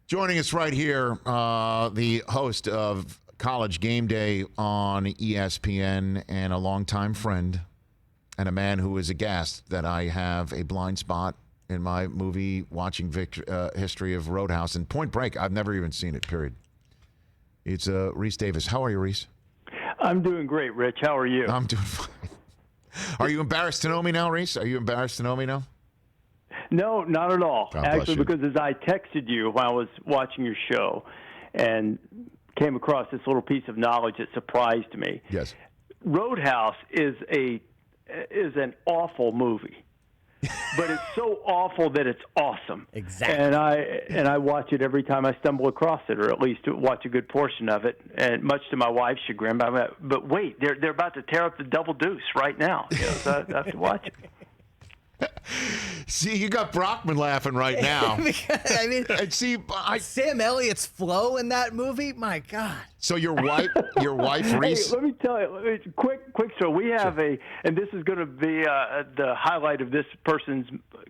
Joining us right here, the host of College Game Day on ESPN and a longtime friend and a man who is aghast that I have a blind spot in my movie watching history of Roadhouse and Point Break. I've never even seen it, period. It's Rece Davis. How are you, Rece? I'm doing great, Rich. How are you? I'm doing fine. Are you embarrassed to know me now, Rece? Are you embarrassed to know me now? No, not at all. God Actually, bless you. because as I texted you while I was watching your show and came across this little piece of knowledge that surprised me. Yes. Roadhouse is an awful movie. But it's so awful that it's awesome. Exactly. And I watch it every time I stumble across it, or at least watch a good portion of it. And much to my wife's chagrin, but wait, they're about to tear up the Double Deuce right now. So I have to watch it. See, you got Brockman laughing right now. I mean, And see, Sam Elliott's flow in that movie, my God. So your wife, Rece. Hey, let me tell you, quick. So we have and this is going to be the highlight of this person's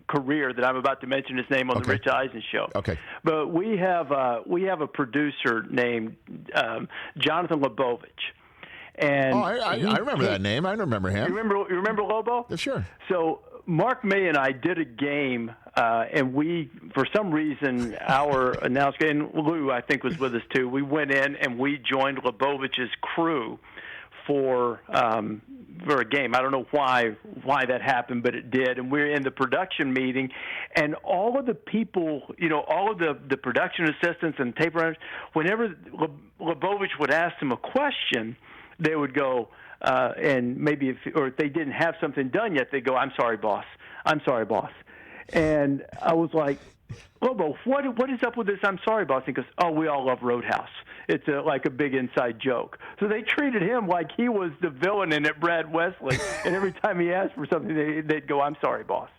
career that I'm about to mention his name on the Rich Eisen Show. Okay. But we have a producer named Jonathan Lebovich. And I remember that name. I remember him. You remember Lobo? Yeah, sure. So Mark May and I did a game, and we, for some reason, our announcer, and Lou, I think, was with us too. We went in and we joined Lebovich's crew for a game. I don't know why that happened, but it did. And we're in the production meeting, and all of the people, all of the production assistants and tape runners, whenever Lebovich would ask them a question, they would go, and maybe if they didn't have something done yet, they'd go, I'm sorry, boss. And I was like, Lobo, what is up with this I'm sorry, boss? He goes, oh, we all love Roadhouse. It's like a big inside joke. So they treated him like he was the villain in it, Brad Wesley. And every time he asked for something, they'd go, I'm sorry, boss.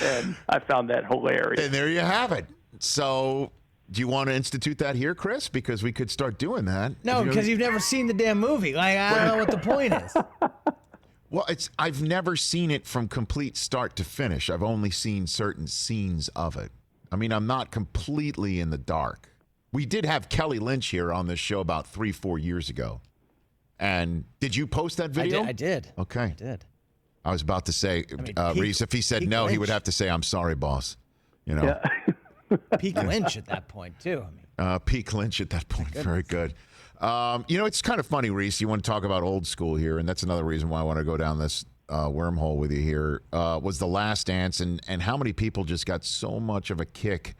And I found that hilarious. And there you have it. So do you want to institute that here, Chris? Because we could start doing that. No, because you've never seen the damn movie. Like, I don't know what the point is. Well, I've never seen it from complete start to finish. I've only seen certain scenes of it. I mean, I'm not completely in the dark. We did have Kelly Lynch here on this show about 3-4 years ago. And did you post that video? I did. Okay. I did. I was about to say, Rece, if he said no, Lynch. he would have to say, I'm sorry, boss. Yeah. Peak Lynch at that point, too. Peak Lynch at that point. Very good. It's kind of funny, Rece. You want to talk about old school here, and that's another reason why I want to go down this wormhole with you here, was The Last Dance, and how many people just got so much of a kick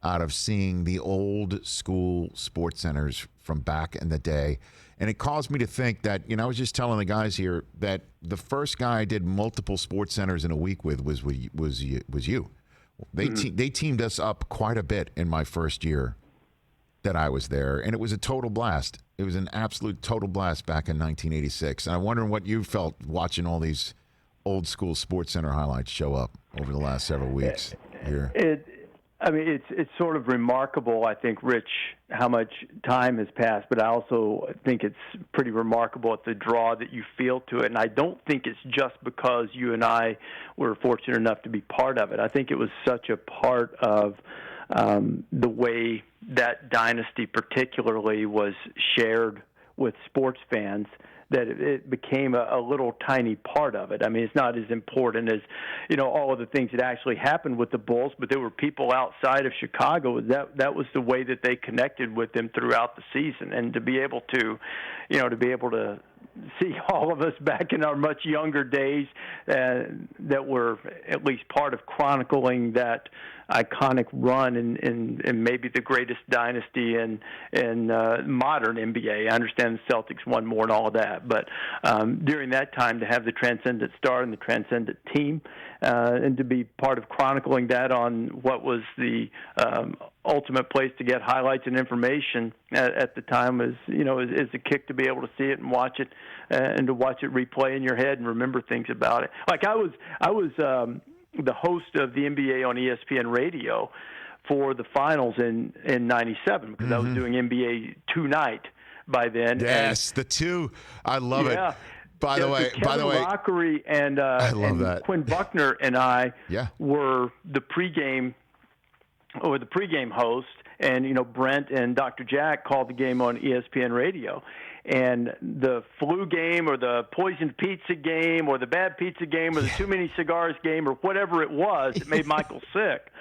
out of seeing the old school sports centers from back in the day. And it caused me to think that, I was just telling the guys here that the first guy I did multiple sports centers in a week with was you. They teamed us up quite a bit in my first year that I was there, and it was a total blast. It was an absolute total blast back in 1986. And I'm wondering what you felt watching all these old school sports center highlights show up over the last several weeks here. It's sort of remarkable, I think, Rich, how much time has passed, but I also think it's pretty remarkable at the draw that you feel to it. And I don't think it's just because you and I were fortunate enough to be part of it. I think it was such a part of the way that dynasty particularly was shared with sports fans, that it became a little tiny part of it. I mean, it's not as important as, all of the things that actually happened with the Bulls, but there were people outside of Chicago. That was the way that they connected with them throughout the season. And to be able to see all of us back in our much younger days that were at least part of chronicling that iconic run in maybe the greatest dynasty in modern NBA. I understand the Celtics won more and all of that, but during that time to have the transcendent star and the transcendent team, and to be part of chronicling that on what was the ultimate place to get highlights and information at the time is a kick to be able to see it and watch it, and to watch it replay in your head and remember things about it. Like I was the host of the NBA on ESPN radio for the finals in 97 because I was doing NBA 2-night by then. Yes, the two. I love it. By the way, Rockery and Quinn Buckner and I were the pregame host, and Brent and Dr. Jack called the game on ESPN radio. And the flu game or the poisoned pizza game or the bad pizza game or the too many cigars game or whatever it was that made Michael sick,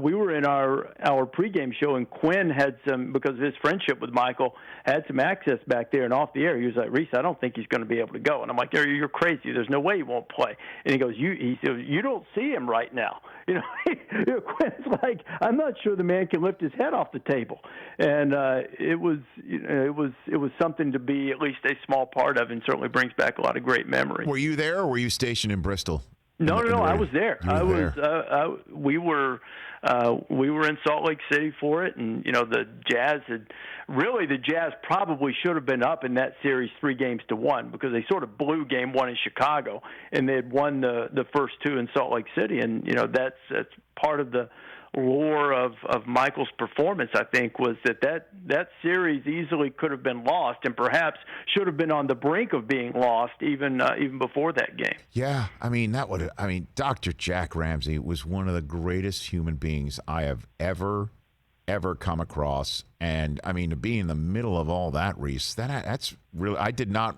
we were in our pregame show, and Quinn had some, because of his friendship with Michael, had some access back there, and off the air he was like, Rece, I don't think he's going to be able to go. And I'm like, you're crazy. There's no way he won't play. And he goes, he said, you don't see him right now. Quinn's like, I'm not sure the man can lift his head off the table. And it was something to be at least a small part of, and certainly brings back a lot of great memories. Were you there, or were you stationed in Bristol? No, I was there. We were in Salt Lake City for it, and the Jazz probably should have been up in that series 3-1 because they sort of blew game one in Chicago, and they had won the first two in Salt Lake City, and that's part of the lore of Michael's performance, I think, was that series easily could have been lost, and perhaps should have been on the brink of being lost even before that game. Yeah, Dr. Jack Ramsay was one of the greatest human beings I have ever come across, and to be in the middle of all that, Rece, that's really, I did not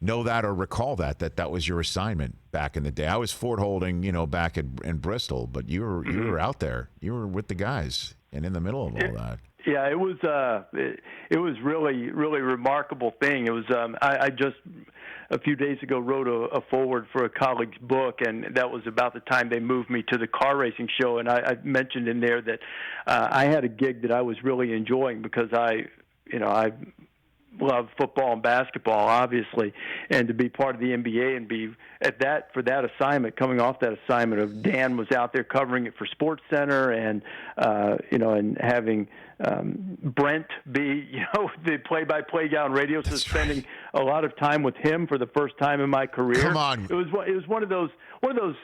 know that or recall that was your assignment back in the day. I was Fort Holding, back in Bristol, but you were out there. You were with the guys and in the middle of all that. Yeah, it was really, really remarkable thing. It was I just a few days ago wrote a foreword for a colleague's book, and that was about the time they moved me to the car racing show. And I mentioned in there that I had a gig that I was really enjoying because I love football and basketball, obviously, and to be part of the NBA and be for that assignment, coming off that assignment of Dan was out there covering it for SportsCenter, and and having Brent be the play-by-play guy on radio, so spending a lot of time with him for the first time in my career. Come on, it was one of those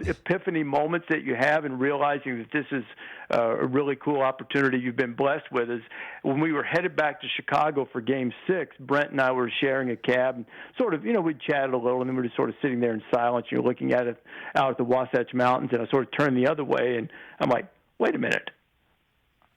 epiphany moments that you have in realizing that this is a really cool opportunity you've been blessed with. Is when we were headed back to Chicago for Game 6, Brent and I were sharing a cab, and sort of, we chatted a little, and then we were just sort of sitting there in silence. You're looking at it out at the Wasatch Mountains, and I sort of turned the other way, and I'm like, wait a minute.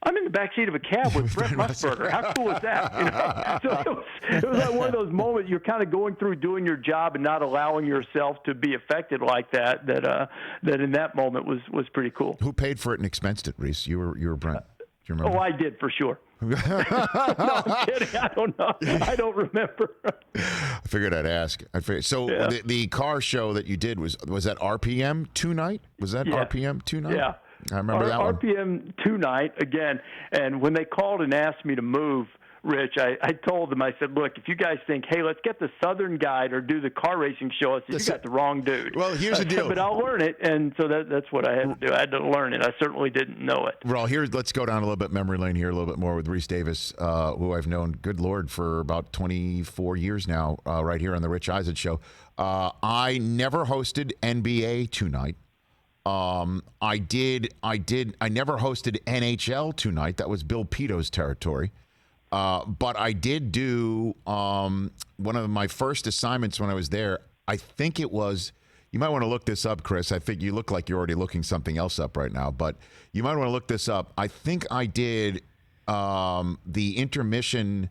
I'm in the backseat of a cab with Brent Musburger. How cool is that? So it was like one of those moments you're kind of going through doing your job and not allowing yourself to be affected like that in that moment was pretty cool. Who paid for it and expensed it, Rece? You were Brent. Do you remember? Oh, I did for sure. No, I'm kidding. I don't know. I don't remember. I figured I'd ask. So yeah. The car show that you did was that RPM 2 night? Was that RPM 2 night? Yeah. I remember that one. RPM 2 night again, and when they called and asked me to move, Rich, I told them, I said, look, if you guys think, hey, let's get the Southern guy to do the car racing show, I said, you got the wrong dude. Well, here's the deal. But I'll learn it, and so that's what I had to do. I had to learn it. I certainly didn't know it. Well, let's go down a little bit memory lane here a little bit more with Rece Davis, who I've known, good Lord, for about 24 years now, right here on the Rich Eisen Show. I never hosted NBA 2 night. I never hosted NHL 2 night. That was Bill Peto's territory. But I did do one of my first assignments when I was there. I think it was, you might want to look this up, Chris. I think you look like you're already looking something else up right now, but you might want to look this up. I think I did the intermission.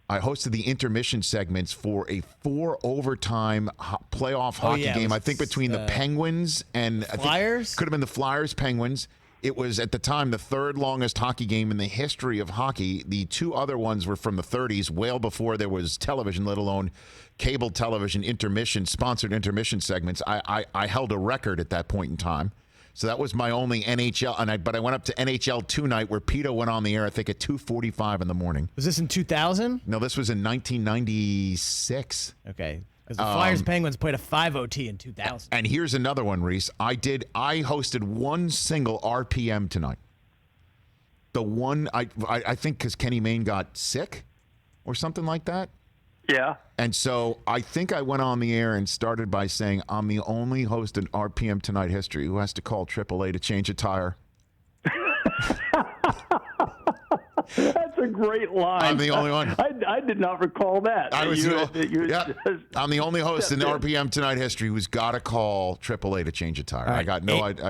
I hosted the intermission segments for a 4 overtime playoff hockey game. I think between the Penguins and Flyers. Could have been the Flyers Penguins. It was at the time the 3rd longest hockey game in the history of hockey. The 2 other ones were from the 30s, well before there was television, let alone cable television sponsored intermission segments. I held a record at that point in time. So that was my only NHL, but I went up to NHL 2 night where Peto went on the air, I think, at 2:45 in the morning. Was this in 2000? No, this was in 1996. Okay. Because the Flyers Penguins played a 5 OT in 2000. And here's another one, Rece. I hosted one single RPM tonight. The one, I think because Kenny Mayne got sick or something like that. Yeah. And so I think I went on the air and started by saying, I'm the only host in RPM Tonight history who has to call AAA to change a tire. That's a great line. I'm the only one. I did not recall that. I'm the only host in RPM Tonight history who's got to call AAA to change a tire. Right. I got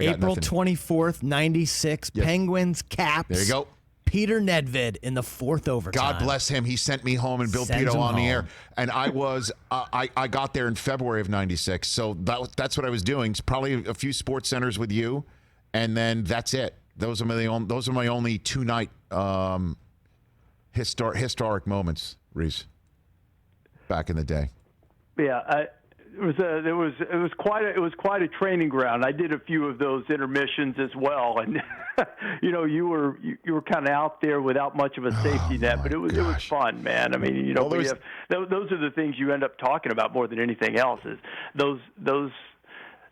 April 24th, 96, Yes. Penguins, Caps. There you go. Peter Nedved in the fourth overtime. God bless him. He sent me home and Bill Sends Pito him on the air. home. And I was, I got there in February of '96. So that's what I was doing. It's probably a few sports centers with you. And then that's it. Those are my only two-night historic moments, Rece, back in the day. Yeah, it was quite a training ground. I did a few of those intermissions as well, and you were kind of out there without much of a safety net, but it was fun, man. I mean, those are the things you end up talking about more than anything else. Is those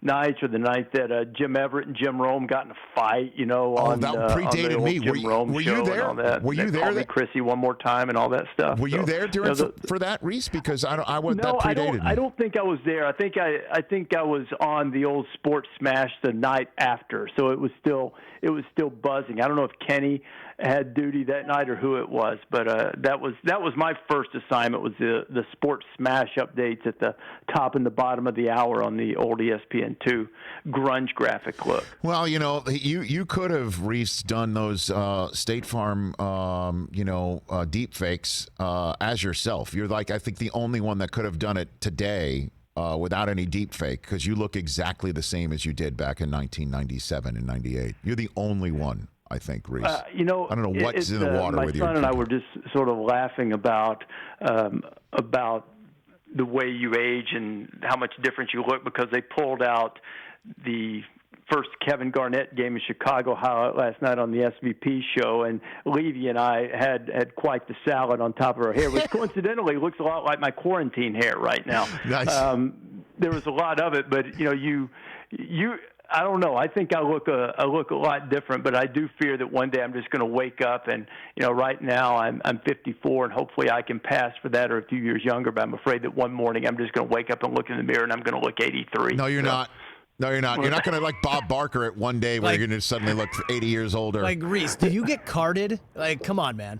nights, or the night that Jim Everett and Jim Rome got in a fight, on that predated on the me. old Jim Rome were show you there? And all that. Were you there? Call me Chrissy one more time and all that stuff. Were you there for that, Rece? Because that predated me. I don't think I was there. I think I was on the old Sports Smash the night after, so it was still buzzing. I don't know if Kenny had duty that night or who it was, but that was my first assignment, was the Sports Smash updates at the top and the bottom of the hour on the old ESPN2 grunge graphic look. Well, you could have, Rece, done those State Farm deep fakes as yourself. You're I think the only one that could have done it today without any deep fake, because you look exactly the same as you did back in 1997 and 98. You're the only one, I think, Rece. I don't know what's in the water with you. My son and I were just sort of laughing about the way you age and how much different you look, because they pulled out the first Kevin Garnett game in Chicago highlight last night on the SVP show, and Levy and I had quite the salad on top of our hair, which coincidentally looks a lot like my quarantine hair right now. Nice. There was a lot of it, but you I don't know. I think I look a lot different, but I do fear that one day I'm just going to wake up and, right now I'm 54, and hopefully I can pass for that, or a few years younger, but I'm afraid that one morning I'm just going to wake up and look in the mirror and I'm going to look 83. No, you're not. No, you're not. You're not going to like Bob Barker at one day where you're going to suddenly look 80 years older. Like, Rece, do you get carded? Come on, man.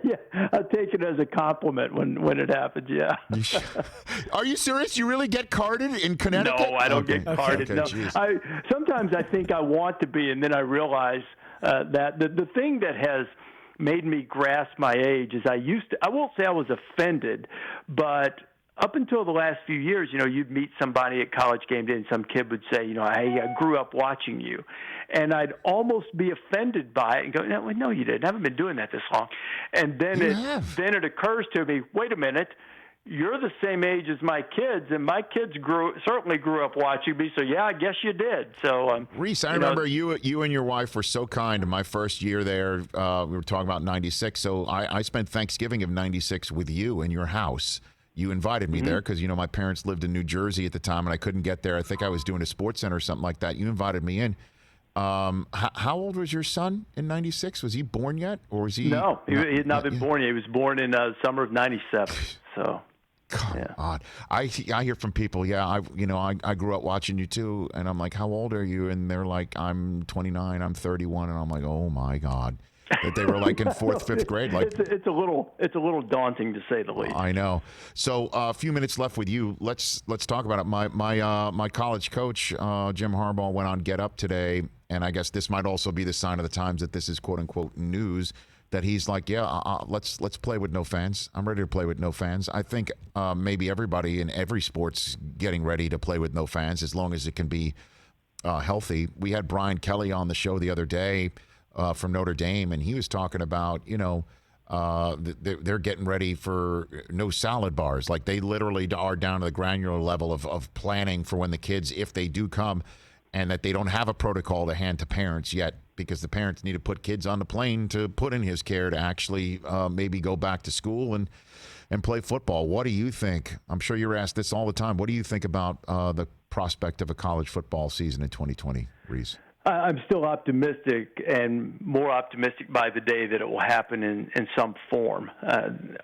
Yeah, I take it as a compliment when it happens. Yeah. Are you serious? You really get carded in Connecticut? No, I don't get carded. Okay, no, sometimes I think I want to be, and then I realize that the thing that has made me grasp my age is I won't say I was offended, but up until the last few years, you'd meet somebody at college game day and some kid would say, hey, I grew up watching you. And I'd almost be offended by it and go, no, you didn't. I haven't been doing that this long. And then it occurs to me, wait a minute, you're the same age as my kids, and my kids certainly grew up watching me, so yeah, I guess you did. So, Rece, I remember you and your wife were so kind in my first year there. We were talking about 96, so I spent Thanksgiving of 96 with you in your house. You invited me there because, my parents lived in New Jersey at the time, and I couldn't get there. I think I was doing a SportsCenter or something like that. You invited me in. How old was your son in 96? Was he born yet, or was he? No, he had not been born yet. He was born in summer of 97. So, come on. I hear from people. Yeah, I grew up watching you too, and I'm like, how old are you? And they're like, I'm 29. I'm 31, and I'm like, oh my God. That they were like in fourth, fifth grade. Like it's a little daunting, to say the least. I know. So a few minutes left with you. Let's talk about it. My college coach, Jim Harbaugh, went on Get Up today, and I guess this might also be the sign of the times that this is quote unquote news. That he's like, let's play with no fans. I'm ready to play with no fans. I think maybe everybody in every sport's getting ready to play with no fans, as long as it can be healthy. We had Brian Kelly on the show the other day. From Notre Dame, and he was talking about, they're getting ready for no salad bars. Like, they literally are down to the granular level of planning for when the kids, if they do come, and that they don't have a protocol to hand to parents yet, because the parents need to put kids on the plane to put in his care to actually maybe go back to school and play football. What do you think? I'm sure you're asked this all the time. What do you think about the prospect of a college football season in 2020, Rece? I'm still optimistic, and more optimistic by the day that it will happen in some form.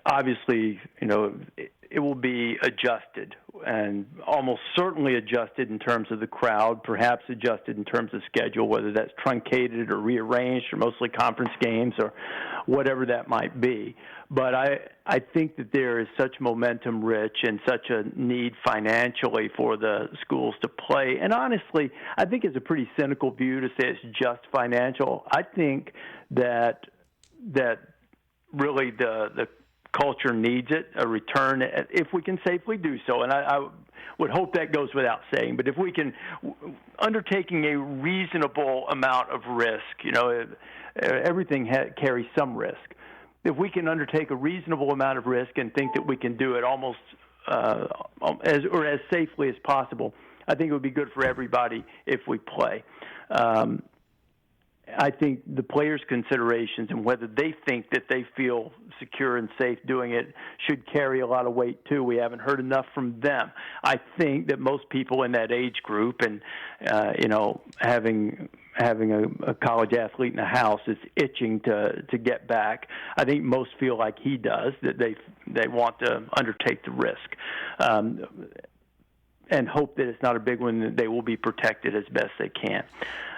Obviously, it will be adjusted and almost certainly adjusted in terms of the crowd, perhaps adjusted in terms of schedule, whether that's truncated or rearranged or mostly conference games or whatever that might be. But I think that there is such momentum, Rich, and such a need financially for the schools to play. And honestly, I think it's a pretty cynical view to say it's just financial. I think that really the culture needs it, a return, if we can safely do so. And I would hope that goes without saying. But if we can, undertaking a reasonable amount of risk, everything carries some risk. If we can undertake a reasonable amount of risk and think that we can do it almost as safely as possible, I think it would be good for everybody if we play. I think the players' considerations and whether they think that they feel secure and safe doing it should carry a lot of weight, too. We haven't heard enough from them. I think that most people in that age group and, having a college athlete in the house is itching to get back. I think most feel like he does, that they want to undertake the risk. And hope that it's not a big one, that they will be protected as best they can.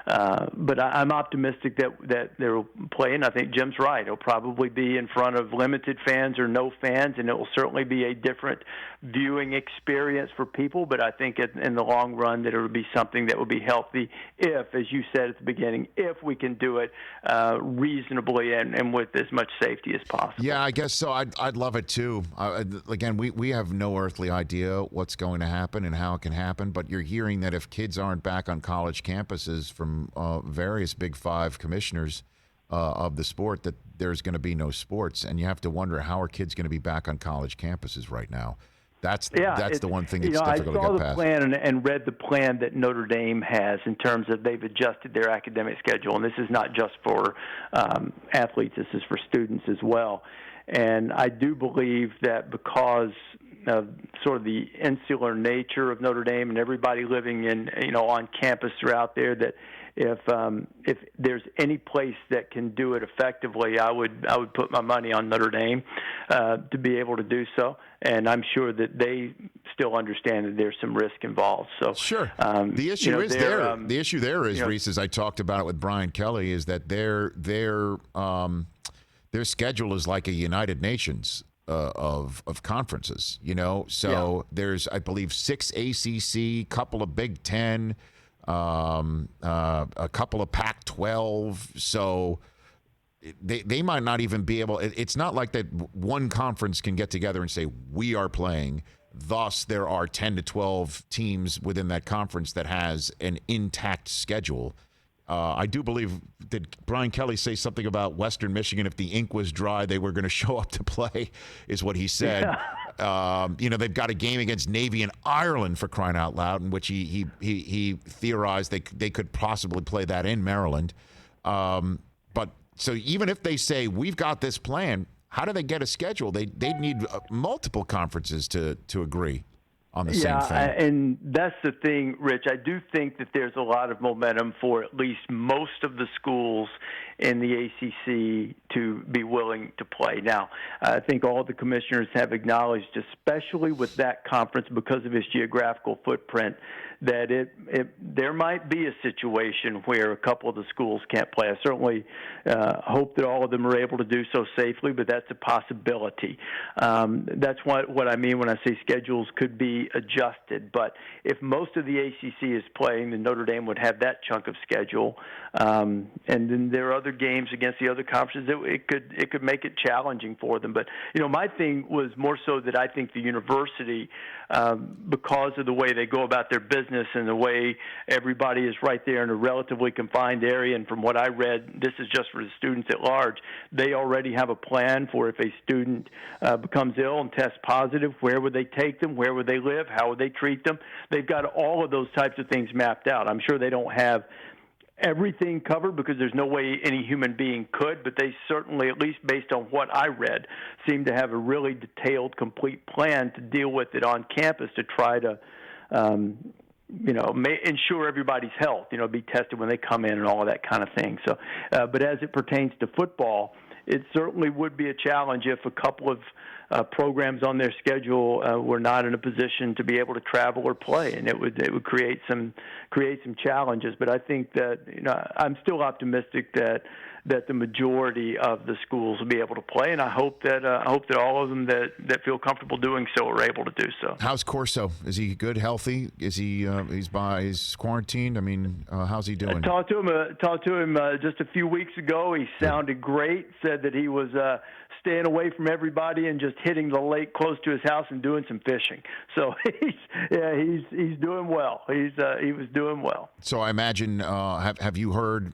But I'm optimistic that they'll play, and I think Jim's right. It'll probably be in front of limited fans or no fans, and it will certainly be a different viewing experience for people. But I think in the long run that it would be something that would be healthy if, as you said at the beginning, if we can do it reasonably and with as much safety as possible. Yeah, I guess so. I'd love it too. Again, we have no earthly idea what's going to happen and how it can happen, but you're hearing that if kids aren't back on college campuses from various Big Five commissioners of the sport, that there's going to be no sports, and you have to wonder, how are kids going to be back on college campuses right now? That's the one thing that's difficult to get past. I saw the plan and read the plan that Notre Dame has in terms of they've adjusted their academic schedule, and this is not just for athletes, this is for students as well. And I do believe that because of sort of the insular nature of Notre Dame and everybody living on campus throughout there, that if there's any place that can do it effectively, I would put my money on Notre Dame to be able to do so. And I'm sure that they still understand that there's some risk involved. So sure, the issue is there. The issue there is, Rece, as I talked about it with Brian Kelly, is that their schedule is like a United Nations of conferences. So there's, I believe, 6 ACC, couple of Big Ten. A couple of Pac-12, so they might not even be able. It's not like that one conference can get together and say, we are playing. Thus, there are 10 to 12 teams within that conference that has an intact schedule. I do believe, did Brian Kelly say something about Western Michigan? If the ink was dry, they were going to show up to play, is what he said. Yeah. They've got a game against Navy in Ireland, for crying out loud, in which he theorized they could possibly play that in Maryland. But so even if they say, we've got this plan, how do they get a schedule? They'd need multiple conferences to agree on the same thing. And that's the thing, Rich. I do think that there's a lot of momentum for at least most of the schools in the ACC to be willing to play. Now, I think all the commissioners have acknowledged, especially with that conference because of its geographical footprint, that there might be a situation where a couple of the schools can't play. I certainly hope that all of them are able to do so safely, but that's a possibility. That's what I mean when I say schedules could be adjusted. But if most of the ACC is playing, then Notre Dame would have that chunk of schedule. And then there are other games against the other conferences that it could make it challenging for them. But, my thing was more so that I think the university, because of the way they go about their business and the way everybody is right there in a relatively confined area, and from what I read, this is just for the students at large, they already have a plan for if a student becomes ill and tests positive, where would they take them, where would they live, how would they treat them. They've got all of those types of things mapped out. I'm sure they don't have everything covered because there's no way any human being could, but they certainly, at least based on what I read, seem to have a really detailed, complete plan to deal with it on campus to try to, ensure everybody's health, be tested when they come in and all of that kind of thing. So, but as it pertains to football, it certainly would be a challenge if a couple of programs on their schedule were not in a position to be able to travel or play, and it would create some challenges. But I think that I'm still optimistic that the majority of the schools will be able to play, and I hope that all of them that feel comfortable doing so are able to do so. How's Corso? Is he good, healthy? Is he he's quarantined? I mean, how's he doing? I talked to him just a few weeks ago. He sounded great. Said that he was staying away from everybody and just hitting the lake close to his house and doing some fishing. So he's doing well. He was doing well. So I imagine have you heard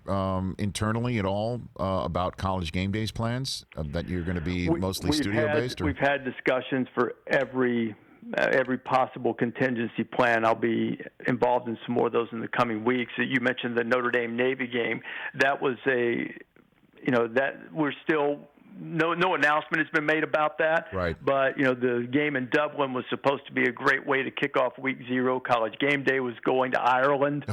internally at all about College Game Day's plans that you're going to be mostly studio based? We've had discussions for every possible contingency plan. I'll be involved in some more of those in the coming weeks. You mentioned the Notre Dame Navy game. That was that we're still. No announcement has been made about that. Right. But, the game in Dublin was supposed to be a great way to kick off Week 0. College Game Day was going to Ireland.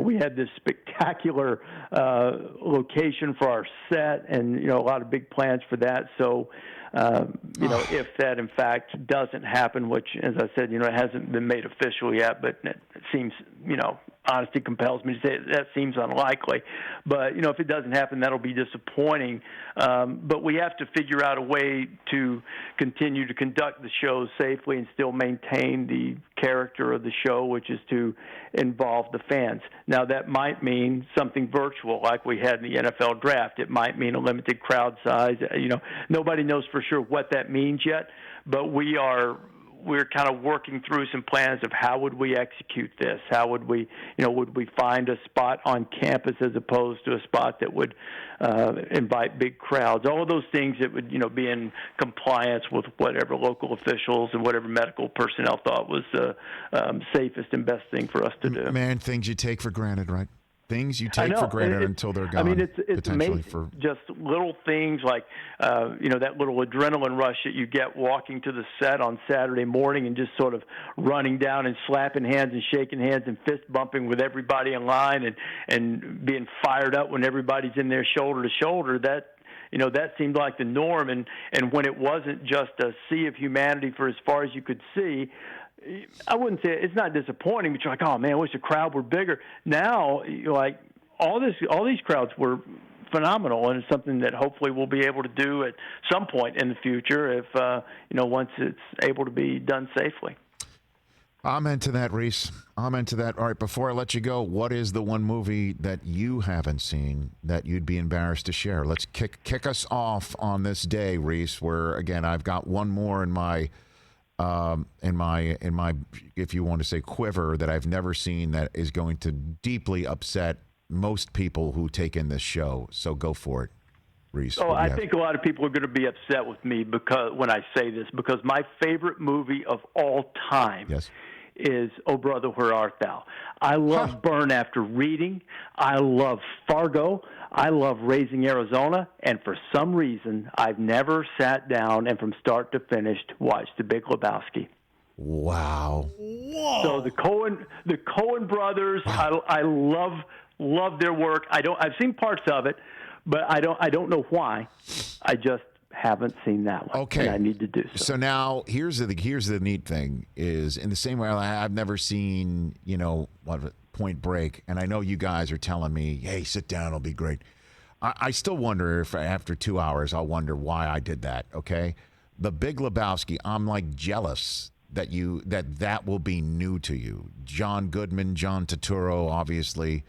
We had this spectacular location for our set and, a lot of big plans for that. So, if that, in fact, doesn't happen, which, as I said, it hasn't been made official yet, but it seems, honesty compels me to say that seems unlikely. But, if it doesn't happen, that'll be disappointing. But we have to figure out a way to continue to conduct the shows safely and still maintain the character of the show, which is to involve the fans. Now, that might mean something virtual like we had in the NFL draft. It might mean a limited crowd size. Nobody knows for sure what that means yet, but we're kind of working through some plans of how would we execute this? How would we, would we find a spot on campus as opposed to a spot that would invite big crowds? All of those things that would, be in compliance with whatever local officials and whatever medical personnel thought was the safest and best thing for us to do. Man, things you take for granted, right? Things you take for granted until they're gone. I mean, it's amazing. Just little things like, that little adrenaline rush that you get walking to the set on Saturday morning and just sort of running down and slapping hands and shaking hands and fist bumping with everybody in line and being fired up when everybody's in there shoulder to shoulder. That seemed like the norm. And when it wasn't just a sea of humanity for as far as you could see, I wouldn't say it's not disappointing, but you're like, oh man, I wish the crowd were bigger. Now, you're like, all these crowds were phenomenal, and it's something that hopefully we'll be able to do at some point in the future if once it's able to be done safely. Amen to that, Rece. Amen to that. All right, before I let you go, what is the one movie that you haven't seen that you'd be embarrassed to share? Let's kick us off on this day, Rece, where again I've got one more in my if you want to say quiver that I've never seen that is going to deeply upset most people who take in this show. So go for it, Rece. I think a lot of people are going to be upset with me when I say this, because my favorite movie of all time is Oh Brother, Where Art Thou? I love Burn After Reading. I love Fargo. I love Raising Arizona, and for some reason, I've never sat down and from start to finish watched The Big Lebowski. Wow! Whoa! So the Coen brothers, I love their work. I've seen parts of it, but I don't know why. I just haven't seen that one. Okay, and I need to do so. So now here's the neat thing is in the same way I've never seen Point Break, and I know you guys are telling me, hey, sit down, it'll be great. I still wonder if after 2 hours I'll wonder why I did that. Okay, The Big Lebowski, I'm like jealous that will be new to you. John Goodman, John Turturro, obviously,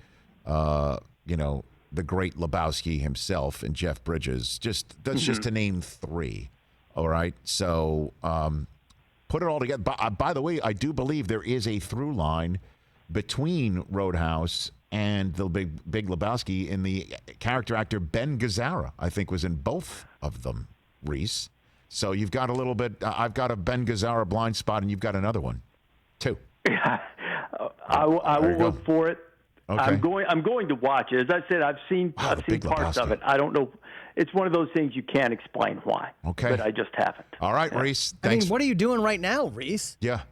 the great Lebowski himself, and Jeff Bridges. That's just to name three. All right, so put it all together. By the way, I do believe there is a through line between Roadhouse and the Big Lebowski in the character actor Ben Gazzara, I think, was in both of them, Rece. So you've got a little bit. I've got a Ben Gazzara blind spot, and you've got another one, too. I will look for it. Okay. I'm going to watch it. As I said, I've seen parts Lebowski. of it. I don't know. It's one of those things you can't explain why. Okay. But I just haven't. All right, Rece. Thanks. What are you doing right now, Rece? Yeah.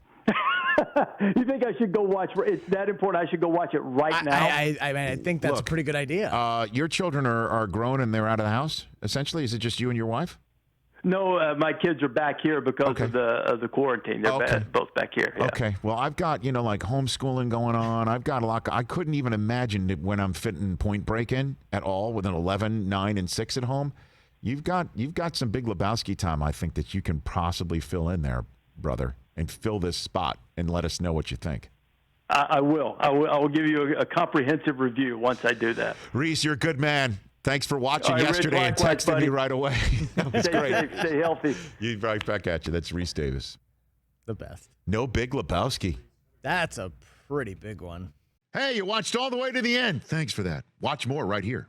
You think I should go watch? It's that important. I should go watch it right now. I think that's a pretty good idea. Your children are grown and they're out of the house. Essentially, is it just you and your wife? No, my kids are back here because of the quarantine. They're both back here. Yeah. Okay. Well, I've got like homeschooling going on. I've got a lot. I couldn't even imagine it when I'm fitting Point Break in at all with an 11, 9, and 6 at home. You've got some Big Lebowski time. I think that you can possibly fill in there, brother, and fill this spot and let us know what you think. I will. I will give you a comprehensive review once I do that. Rece, you're a good man. Thanks for watching yesterday Rich, and texting me right away. That was stay great. Safe, stay healthy. Right back at you. That's Rece Davis. The best. No Big Lebowski. That's a pretty big one. Hey, you watched all the way to the end. Thanks for that. Watch more right here.